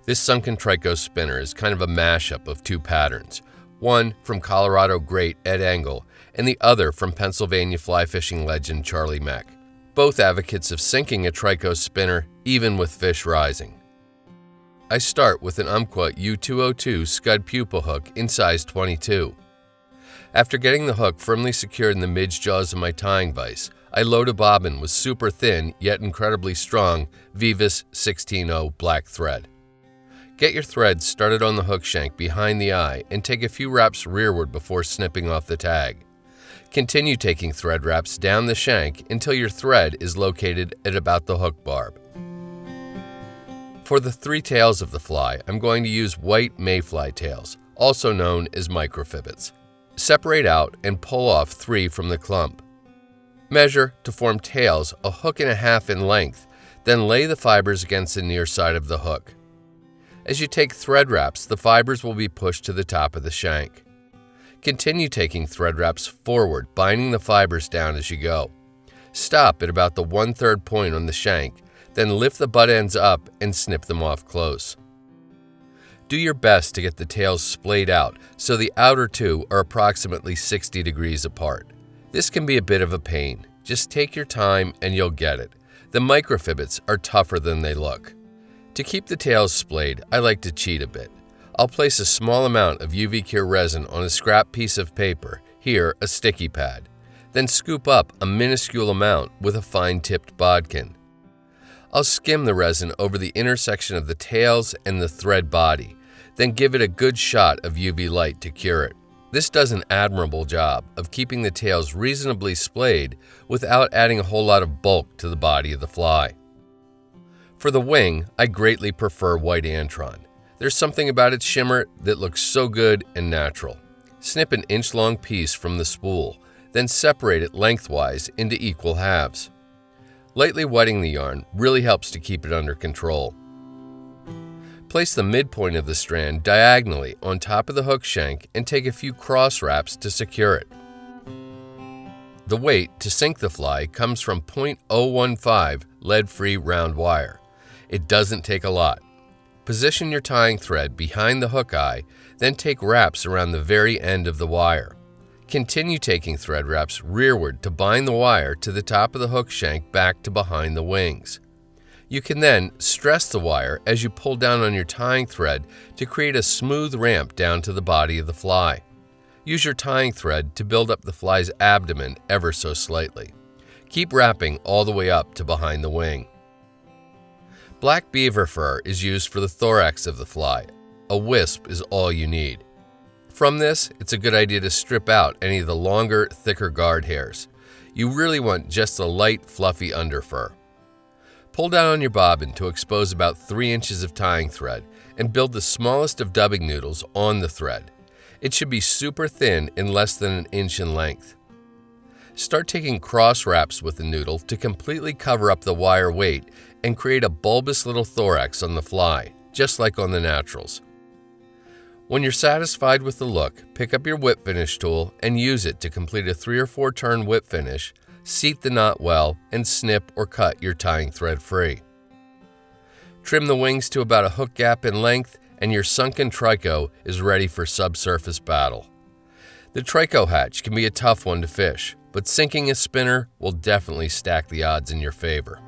This Sunken Trico spinner is kind of a mashup of two patterns, one from Colorado great Ed Engel and the other from Pennsylvania fly fishing legend Charlie Meck, both advocates of sinking a Trico spinner even with fish rising. I start with an Umpqua U202 scud pupa hook in size 22. After getting the hook firmly secured in the midge jaws of my tying vise, I load a bobbin with super thin yet incredibly strong Veevus 16-0 black thread. Get your thread started on the hook shank behind the eye and take a few wraps rearward before snipping off the tag. Continue taking thread wraps down the shank until your thread is located at about the hook barb. For the three tails of the fly, I'm going to use white Mayfly tails, also known as microfibbets. Separate out and pull off 3 from the clump. Measure to form tails 1.5 hooks in length, then lay the fibers against the near side of the hook. As you take thread wraps, the fibers will be pushed to the top of the shank. Continue taking thread wraps forward, binding the fibers down as you go. Stop at about the 1/3 point on the shank, then lift the butt ends up and snip them off close. Do your best to get the tails splayed out so the outer two are approximately 60 degrees apart. This can be a bit of a pain. Just take your time and you'll get it. The microfibbets are tougher than they look. To keep the tails splayed, I like to cheat a bit. I'll place a small amount of UV cure resin on a scrap piece of paper, here a sticky pad, then scoop up a minuscule amount with a fine-tipped bodkin. I'll skim the resin over the intersection of the tails and the thread body, then give it a good shot of UV light to cure it. This does an admirable job of keeping the tails reasonably splayed without adding a whole lot of bulk to the body of the fly. For the wing, I greatly prefer white Antron. There's something about its shimmer that looks so good and natural. Snip an inch-long piece from the spool, then separate it lengthwise into equal halves. Lightly wetting the yarn really helps to keep it under control. Place the midpoint of the strand diagonally on top of the hook shank and take a few cross wraps to secure it. The weight to sink the fly comes from .015 lead-free round wire. It doesn't take a lot. Position your tying thread behind the hook eye, then take wraps around the very end of the wire. Continue taking thread wraps rearward to bind the wire to the top of the hook shank back to behind the wings. You can then stress the wire as you pull down on your tying thread to create a smooth ramp down to the body of the fly. Use your tying thread to build up the fly's abdomen ever so slightly. Keep wrapping all the way up to behind the wing. Black beaver fur is used for the thorax of the fly. A wisp is all you need. From this, it's a good idea to strip out any of the longer, thicker guard hairs. You really want just a light, fluffy underfur. Pull down on your bobbin to expose about 3 inches of tying thread and build the smallest of dubbing noodles on the thread. It should be super thin and less than 1 inch in length. Start taking cross wraps with the noodle to completely cover up the wire weight and create a bulbous little thorax on the fly, just like on the naturals. When you're satisfied with the look, pick up your whip finish tool and use it to complete a 3 or 4 turn whip finish, seat the knot well, and snip or cut your tying thread free. Trim the wings to about a hook gap in length and your Sunken Trico is ready for subsurface battle. The Trico hatch can be a tough one to fish, but sinking a spinner will definitely stack the odds in your favor.